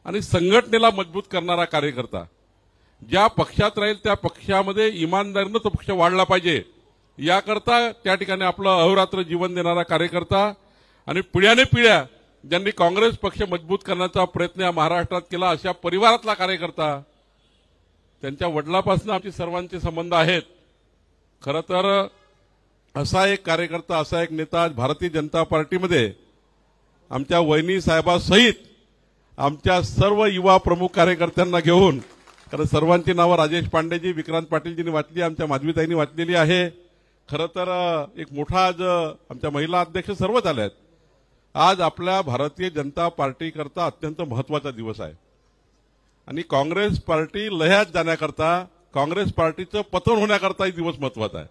आणि संघटनेला मजबूत करणारा कार्यकर्ता ज्या पक्षात राहील त्या पक्षामध्ये इमानदारीनं तो पक्ष वाढला पाहिजे, याकरता त्या ठिकाणी आपलं अहोरात्र जीवन देणारा कार्यकर्ता आणि पिढ्याने पिढ्या ज्यांनी काँग्रेस पक्ष मजबूत करण्याचा प्रयत्न या महाराष्ट्रात केला अशा परिवारातला कार्यकर्ता, त्यांच्या वडिलांपासून आमचे सर्वांचे संबंध आहेत। खरं तर असा एक कार्यकर्ता, असा एक नेता आज भारतीय जनता पार्टीमध्ये आमच्या वहिनी साहेबासहित आमच्या सर्व युवा प्रमुख कार्यकर्त्यांना घेऊन, कारण सर्वांची नावं राजेश पांडेजी, विक्रांत पाटीलजींनी वाचली, आमच्या माधवीताईंनी वाचलेली आहे। खरं तर एक मोठा आज आमच्या महिला अध्यक्ष सर्वच आल्या आहेत। आज आपल्या भारतीय जनता पार्टीकरता अत्यंत महत्वाचा दिवस आहे आणि काँग्रेस पार्टी लह्यात जाण्याकरता, काँग्रेस पार्टीचं पतन होण्याकरता ही दिवस महत्वाचा आहे।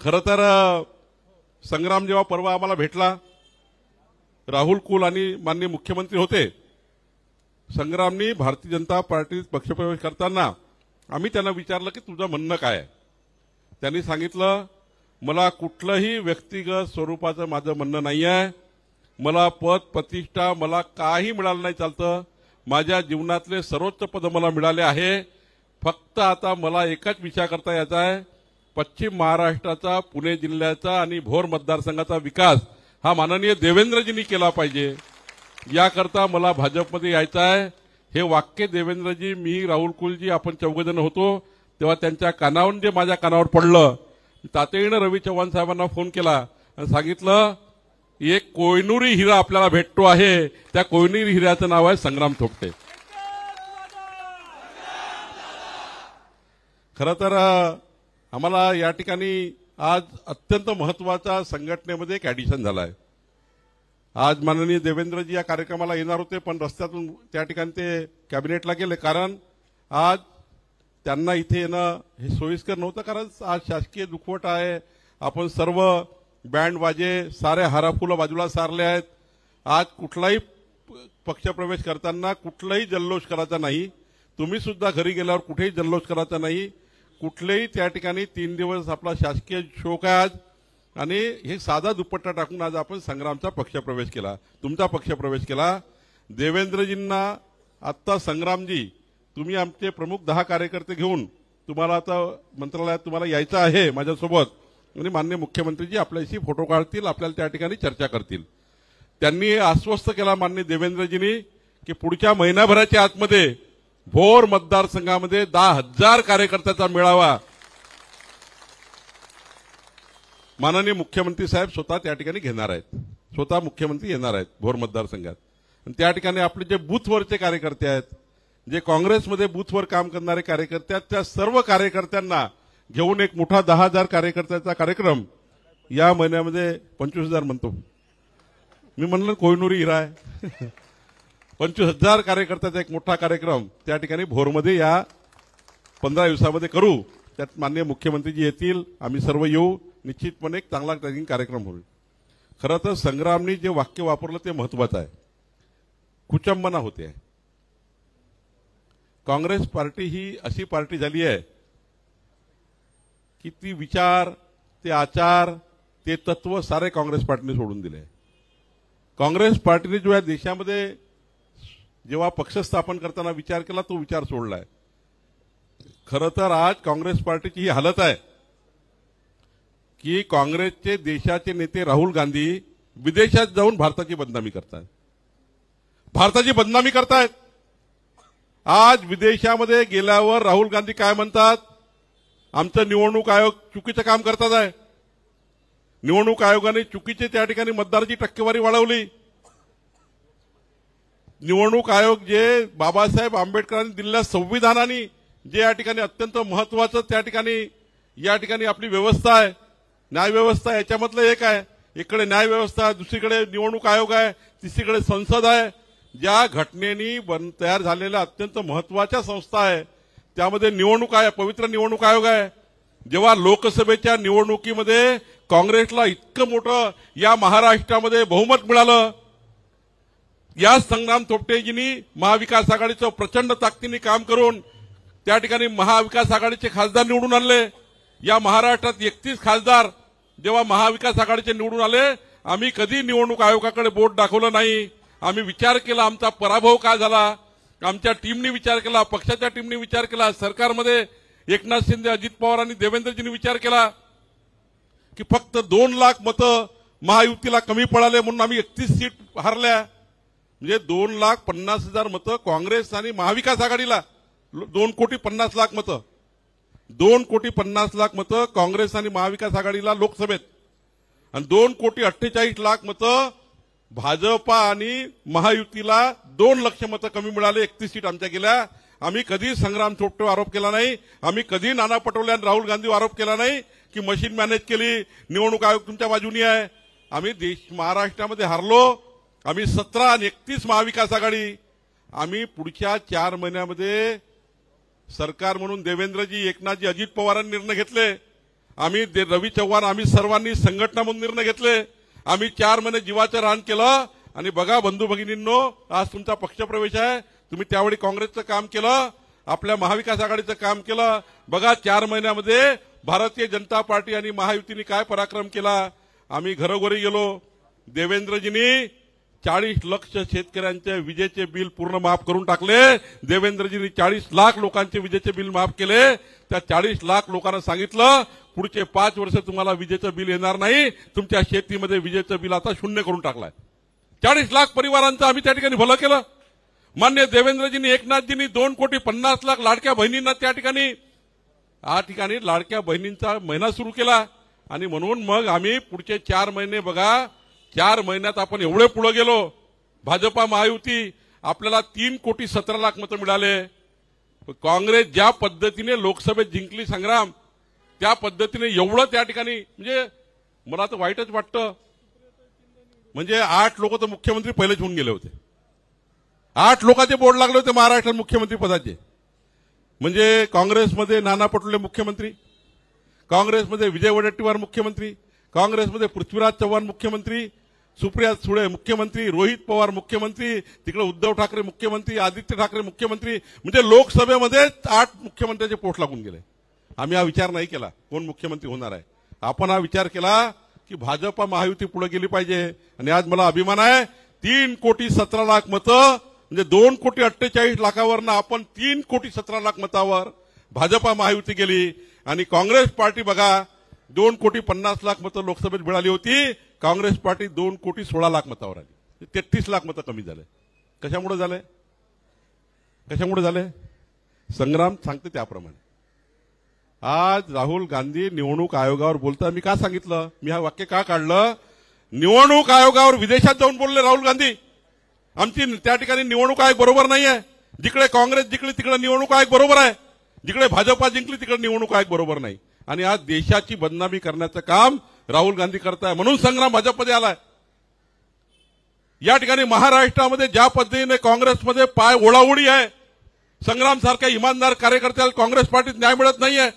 खरं तर संग्राम जेव्हा परवा आम्हाला भेटला, राहुल कुल आणि माननीय मुख्यमंत्री होते, संग्रामनी भारतीय जनता पार्टीत पक्षप्रवेश करताना आम्ही त्यांना विचारलं की तुझं म्हणणं काय आहे। त्यांनी सांगितलं, मला कुठलंही व्यक्तिगत स्वरूपाचं माझं म्हणणं नाही आहे, मला पद प्रतिष्ठा मला काही मिळालं नाही चालतं, माझ्या जीवनातले सर्वोच्च पद मला मिळाले आहे, फक्त आता मला एकच विचार करता यायचा आहे, पश्चिम महाराष्ट्राचा, पुणे जिल्ह्याचा आणि भोर मतदारसंघाचा विकास हा माननीय देवेंद्रजींनी केला पाहिजे, याकरता मला भाजपमध्ये यायचं आहे। हे वाक्य देवेंद्रजी, मी, राहुल कुलजी आपण चौघजण होतो तेव्हा त्यांच्या कानावर जे माझ्या कानावर पडलं, तातडीनं रवी चव्हाण साहेबांना फोन केला आणि सांगितलं एक कोयनुरी हिरा आपल्याला भेटतो आहे, त्या कोयनुरी हिऱ्याचं नाव आहे संग्राम थोपटे। खरं तर आम्हाला या ठिकाणी आज अत्यंत महत्वाचा संघटनेमध्ये एक ऍडिशन झाला आहे। आज माननीय देवेंद्रजी या कार्यक्रमाला येणार होते, पण रस्त्यातून त्या ठिकाणी ते कॅबिनेटला गेले, कारण आज त्यांना इथे येणं हे सोयीस्कर नव्हतं, कारण आज शासकीय दुखवट आहे. आपण सर्व बँड वाजे सारे हाराफुलं बाजूला सारले आहेत. आज कुठलाही पक्षप्रवेश करताना कुठलाही जल्लोष करायचा नाही. तुम्ही सुद्धा घरी गेल्यावर कुठेही जल्लोष करायचा नाही. कुठलेही त्या ठिकाणी 3 दिवस आपला शासकीय शोक आहे आज, आणि हे साधा दुपट्टा टाकून आज आपण संग्रामचा पक्षप्रवेश केला, तुमचा पक्षप्रवेश केला. देवेंद्रजींना आत्ता संग्रामजी तुम्ही आमचे प्रमुख 10 कार्यकर्ते घेऊन तुम्हाला आता मंत्रालयात तुम्हाला यायचं आहे माझ्यासोबत, आणि माननीय मुख्यमंत्रीजी आपल्याशी फोटो काढतील, आपल्याला त्या ठिकाणी चर्चा करतील. त्यांनी आश्वस्त केला माननीय देवेंद्रजींनी की पुढच्या महिनाभराच्या आतमध्ये भोर मतदारसंघामध्ये 10,000 कार्यकर्त्याचा मेळावा माननीय मुख्यमंत्री साहेब स्वतः त्या ठिकाणी घेणार आहेत. स्वतः मुख्यमंत्री येणार आहेत भोर मतदारसंघात, आणि त्या ठिकाणी आपले जे बूथवरचे कार्यकर्ते आहेत, जे काँग्रेसमध्ये बूथवर काम करणारे कार्यकर्ते आहेत, त्या सर्व कार्यकर्त्यांना घेऊन एक मोठा 10,000 कार्यकर्त्याचा कार्यक्रम या महिन्यामध्ये 25,000 म्हणतो मी, म्हणलं कोहिनूर हिरा आहे 25,000 कार्यकर्त्याचा एक मोठा कार्यक्रम त्या ठिकाणी भोरमध्ये या 15 दिवसामध्ये करू. त्यात माननीय मुख्यमंत्रीजी येतील, आम्ही सर्व येऊ. निश्चितपणे एक चांगला कार्यक्रम होईल. खरं तर संग्रामनी जे वाक्य वापरलं ते महत्वाचं आहे. कुचंबना होते. काँग्रेस पार्टी ही अशी पार्टी झाली आहे की ती विचार, ते आचार, ते तत्व सारे काँग्रेस पार्टीने सोडून दिले. काँग्रेस पार्टीने जो या देशामध्ये जेव्हा पक्ष स्थापन करताना विचार केला तो विचार सोडलाय. खरं तर आज काँग्रेस पार्टीची ही हालत आहे की काँग्रेसचे देशाचे नेते राहुल गांधी विदेशात जाऊन भारताची बदनामी करतात. भारताची बदनामी करतायत. आज विदेशामध्ये गेल्यावर राहुल गांधी काय म्हणतात, आमचं निवडणूक आयोग चुकीचं काम करतात आहे. निवडणूक आयोगाने चुकीचे त्या ठिकाणी मतदाराची टक्केवारी वाढवली. निवडणूक आयोग जे बाबासाहेब आंबेडकरांनी दिलेल्या संविधानाने जे या ठिकाणी अत्यंत महत्वाचं त्या ठिकाणी या ठिकाणी आपली व्यवस्था आहे, न्यायव्यवस्था, याच्यामधलं एक आहे. इकडे न्यायव्यवस्था, दुसरीकडे निवडणूक आयोग आहे, तिसरीकडे संसद आहे. ज्या घटनेनी तयार झालेल्या अत्यंत महत्वाच्या संस्था आहे त्यामध्ये निवडणूक आहे, पवित्र निवडणूक आयोग आहे. जेव्हा लोकसभेच्या निवडणुकीमध्ये काँग्रेसला इतकं मोठं या महाराष्ट्रामध्ये बहुमत मिळालं, या संग्राम थोपटेजींनी महाविकास आघाडीचं प्रचंड ताकदीने काम करून त्या ठिकाणी महाविकास आघाडीचे खासदार निवडून आणले. या महाराष्ट्रात 31 खासदार जेव्हा महाविकास आघाडीचे निवडून आले, आम्ही कधी निवडणूक आयोगाकडे बोट दाखवलं नाही. आम्ही विचार केला आमचा पराभव काय झाला, आमच्या टीमने विचार केला, पक्षाच्या टीमने विचार केला, सरकारमध्ये एकनाथ शिंदे, अजित पवार आणि देवेंद्रजींनी विचार केला की फक्त 2 लाख मतं महायुतीला कमी पडाले म्हणून आम्ही 31 सीट हारल्या. म्हणजे 2,50,000 मतं काँग्रेस आणि महाविकास आघाडीला, 2,50,00,000 मतं, 2,50,00,000 मतं काँग्रेस आणि महाविकास आघाडीला लोकसभेत, आणि 2,48,00,000 मतं भाजपा आणि महायुतीला 2 लाख मतं कमी मिळाले. 31 सीट आमच्या गेल्या. आम्ही कधी संग्राम थोपटेवर आरोप केला नाही. आम्ही कधी नाना पटोले आणि राहुल गांधीवर आरोप केला नाही की मशीन मॅनेज केली, निवडणूक आयोग तुमच्या बाजूनी आहे. आम्ही महाराष्ट्रामध्ये हारलो. आम्ही 17 आणि 31 महाविकास आघाडी. आम्ही पुढच्या 4 महिन्यामध्ये सरकार म्हणून देवेंद्रजी, एकनाथजी, अजित पवारांनी निर्णय घेतले. आम्ही रवी चव्हाण, आम्ही सर्वांनी संघटना म्हणून निर्णय घेतले. आम्ही 4 महिने जीवाचं रान केलं. आणि बघा बंधू भगिनींनो, आज तुमचा पक्षप्रवेश आहे. तुम्ही त्यावेळी काँग्रेसचं काम केलं, आपल्या महाविकास आघाडीचं काम केलं. बघा 4 महिन्यामध्ये भारतीय जनता पार्टी आणि महायुतीने काय पराक्रम केला. आम्ही घरोघरी गेलो. देवेंद्रजींनी 40 लाख शेतकऱ्यांचे विजेचे बिल पूर्ण माफ करून टाकले. देवेंद्रजींनी 40 लाख लोकांचे विजेचे बिल माफ केले. त्या 40 लाख लोकांना सांगितलं पुढचे 5 वर्ष तुम्हाला विजेचं बिल येणार नाही. तुमच्या शेतीमध्ये विजेचं बिल आता 0 करून टाकलाय. 40 लाख परिवारांचं आम्ही त्या ठिकाणी भलं केलं. मान्य देवेंद्रजींनी, एकनाथजींनी 2,50,00,000 लाडक्या बहिणींना त्या ठिकाणी लाडक्या बहिणींचा महिना सुरू केला. आणि म्हणून मग आम्ही पुढचे 4 महिने बघा, 4 महिन्यात आपण एवढे पुढे गेलो. भाजपा महायुती आपल्याला 3,17,00,000 मतं मिळाले. काँग्रेस ज्या पद्धतीने लोकसभेत जिंकली संग्राम, त्या पद्धतीने एवढं त्या ठिकाणी, म्हणजे मला तर वाईटच वाटतं. म्हणजे 8 लोक तर मुख्यमंत्री पहिलेच होऊन गेले होते. 8 लोकांचे बोर्ड लागले होते महाराष्ट्रात मुख्यमंत्री पदाचे. म्हणजे काँग्रेसमध्ये नाना पटोले मुख्यमंत्री, काँग्रेसमध्ये विजय वडेट्टीवार मुख्यमंत्री, काँग्रेसमध्ये पृथ्वीराज चव्हाण मुख्यमंत्री, सुप्रिया सुळे मुख्यमंत्री, रोहित पवार मुख्यमंत्री, तिकडे उद्धव ठाकरे मुख्यमंत्री, आदित्य ठाकरे मुख्यमंत्री. म्हणजे लोकसभेमध्ये 8 मुख्यमंत्र्यांचे पोस्ट लागून गेले. आम्ही हा विचार नाही केला कोण मुख्यमंत्री होणार आहे. आपण हा विचार केला की भाजपा महायुती पुढे गेली पाहिजे. आणि आज मला अभिमान आहे 3,17,00,000 मतं म्हणजे 2,48,00,000 आपण 3,17,00,000 मतावर भाजपा महायुती गेली. आणि काँग्रेस पार्टी बघा 2,50,00,000 मतं लोकसभेत मिळाली होती. काँग्रेस पार्टी 2,16,00,000 मतावर आली. 33,00,000 मतं कमी झाले. कशामुळे झाले? कशामुळे झाले? संग्राम सांगते त्याप्रमाणे. आज राहुल गांधी निवडणूक आयोगावर बोलता. मी का सांगितलं, मी हा वाक्य का काढलं? निवडणूक आयोगावर विदेशात जाऊन बोलले राहुल गांधी. आमची त्या ठिकाणी निवडणूक आयोग बरोबर नाहीये. जिकडे काँग्रेस जिंकली तिकडे निवडणूक आयोग बरोबर आहे, जिकडे भाजपा जिंकली तिकडे निवडणूक आयोग बरोबर नाही. आणि आज देशाची बदनामी करण्याचं काम राहुल गांधी करताय. म्हणून संग्राम भाजपमध्ये आलाय. या ठिकाणी महाराष्ट्रामध्ये ज्या पद्धतीने काँग्रेसमध्ये पाय ओढाओढी आहे, संग्राम सारख्या इमानदार कार्यकर्त्याला काँग्रेस पार्टीत न्याय मिळत नाहीये.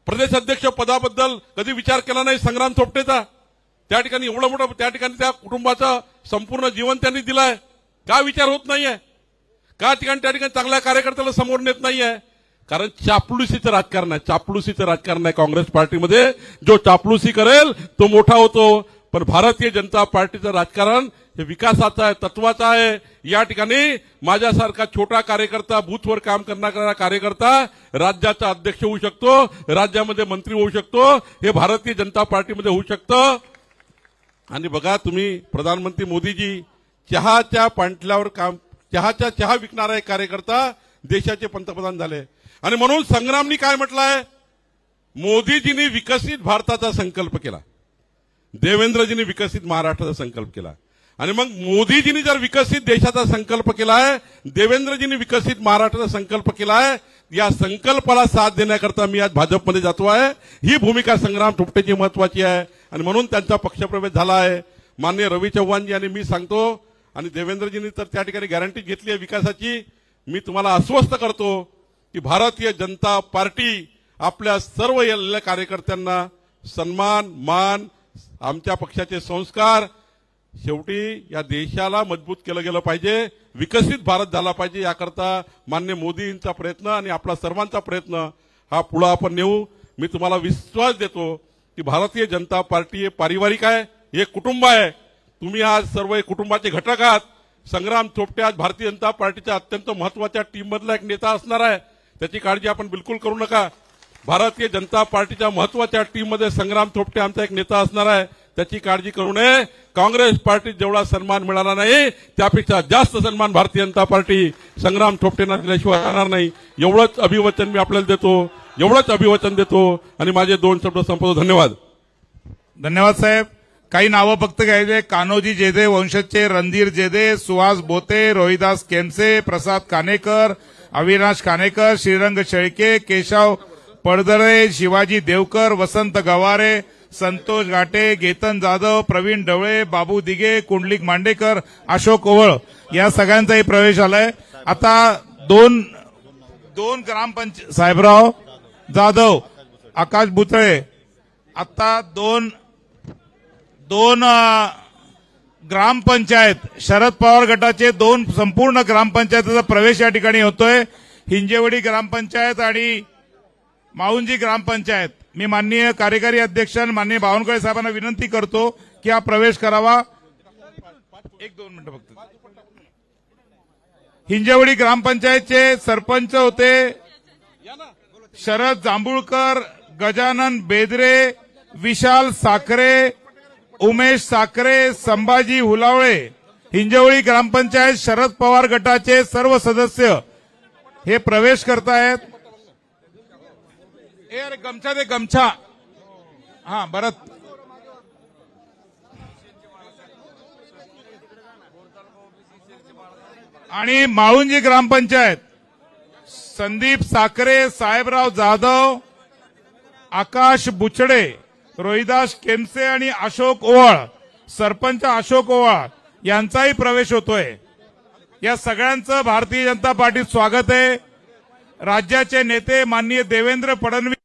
प्रदेश अध्यक्ष पदाबद्दल कधी विचार केला नाही संग्राम थोपटेचा. त्या ठिकाणी एवढं मोठं त्या ठिकाणी त्या कुटुंबाचं संपूर्ण जीवन त्यांनी दिलंय. का विचार होत नाहीये? का त्या ठिकाणी चांगल्या कार्यकर्त्याला समोर नेत नाहीये? कारण चापलुसीचं राजकारण आहे. चापलुसीचं राजकारण आहे काँग्रेस पार्टीमध्ये. जो चापलुसी करेल तो मोठा होतो. पण भारतीय जनता पार्टीचं राजकारण हे विकासाचं आहे, तत्वाचं आहे. या ठिकाणी माझ्यासारखा छोटा कार्यकर्ता, बूथवर काम करणारा कार्यकर्ता राज्याचा अध्यक्ष होऊ शकतो, राज्यामध्ये मंत्री होऊ शकतो. हे भारतीय जनता पार्टीमध्ये होऊ शकतं. आणि बघा तुम्ही, प्रधानमंत्री मोदीजी चहाच्या पांटल्यावर काम, चहा विकणारा एक कार्यकर्ता देशाचे पंतप्रधान झाले. आणि म्हणून संग्रामनी काय म्हटलंय? मोदीजींनी विकसित भारताचा संकल्प केला, देवेंद्रजींनी विकसित महाराष्ट्राचा संकल्प केला. आणि मग मोदीजींनी जर विकसित देशाचा संकल्प केलाय, देवेंद्रजींनी विकसित महाराष्ट्राचा संकल्प केलाय, या संकल्पाला साथ देण्याकरता मी आज भाजपमध्ये जातो आहे. ही भूमिका संग्राम थोपटेची महत्वाची आहे. आणि म्हणून त्यांचा पक्षप्रवेश झाला आहे. माननीय रवी चव्हाणजी आणि मी सांगतो, आणि देवेंद्रजींनी तर त्या ठिकाणी गॅरंटी घेतली आहे विकासाची. मी तुम्हाला आश्वस्त करतो की भारतीय जनता पार्टी आपल्या सर्व कार्यकर्त्यांना सन्मान, मान, आमच्या पक्षाचे संस्कार, शेवटी या देशाला मजबूत केलं गेलं पाहिजे, विकसित भारत झाला पाहिजे. याकरता माननीय मोदींचा प्रयत्न आणि आपला सर्वांचा प्रयत्न हा पुढे आपण नेऊ. मी तुम्हाला विश्वास देतो की भारतीय जनता पार्टी हे पारिवारिक आहे, एक कुटुंब आहे. तुम्ही आज सर्व कुटुंबाचे घटक आहात. संग्राम थोपटे आज भारतीय जनता पार्टीच्या अत्यंत महत्वाच्या टीममधला एक नेता असणार आहे. त्याची काळजी आपण बिलकुल करू नका. भारतीय जनता पार्टीच्या महत्वाच्या टीममध्ये संग्राम थोपटे आमचा एक नेता असणार आहे. त्याची काळजी करू नये. काँग्रेस पार्टीत जेवढा सन्मान मिळाला नाही त्यापेक्षा जास्त सन्मान भारतीय जनता पार्टी संग्राम थोपटेंना दिल्याशिवाय राहणार नाही. एवढंच अभिवचन मी आपल्याला देतो, एवढंच अभिवचन देतो आणि माझे 2 शब्द संपवतो. धन्यवाद. धन्यवाद साहेब. काही नावं फक्त घ्यायचे. कान्होजी जेदे वंशजचे रणधीर जेदे, सुहास बोते, रोहिदास केमसे, प्रसाद कानेकर, अविनाश कानेकर, श्रीरंग शेळके, केशव पडदळे, शिवाजी देवकर, वसंत गवारे, संतोष घाटे, गेतन जाधव, प्रवीण ढवळे, बाबू दिगे, कुंडलिक मांडेकर, अशोक ओवळ या सगळ्यांचाही प्रवेश आलाय. आता दोन ग्रामपंचायत, साहेबराव जाधव, आकाश बुतळे, आता दोन ग्रामपंचायत शरद पवार गटाचे 2 संपूर्ण ग्रामपंचायतीचा प्रवेश या ठिकाणी होतोय. हिंजेवडी ग्रामपंचायत आणि माऊंजी ग्रामपंचायत. मी माननीय कार्यकारी अध्यक्ष माननीय बावनकुळे साहेबांना विनंती करतो की हा प्रवेश करावा. 1-2 मिनिटं फक्त. हिंजेवडी ग्रामपंचायतचे सरपंच होते शरद जांभूळकर, गजानन बेदरे, विशाल साखरे, उमेश साखरे, संभाजी हुलावळे. हिंजवडी ग्रामपंचायत शरद पवार गटाचे सर्व सदस्य हे प्रवेश करतायत. अरे गमछा दे, गमछा. हा बरं. आणि माळुंजी ग्रामपंचायत संदीप साखरे, साहेबराव जाधव, आकाश बुचडे, रोहिदास केमसे आणि अशोक ओवाळ सरपंच अशोक ओवाळ यांचाही प्रवेश होतोय। या सगळ्यांचं भारतीय जनता पार्टीत स्वागत आहे। राज्याचे नेते माननीय देवेंद्र फडणवीस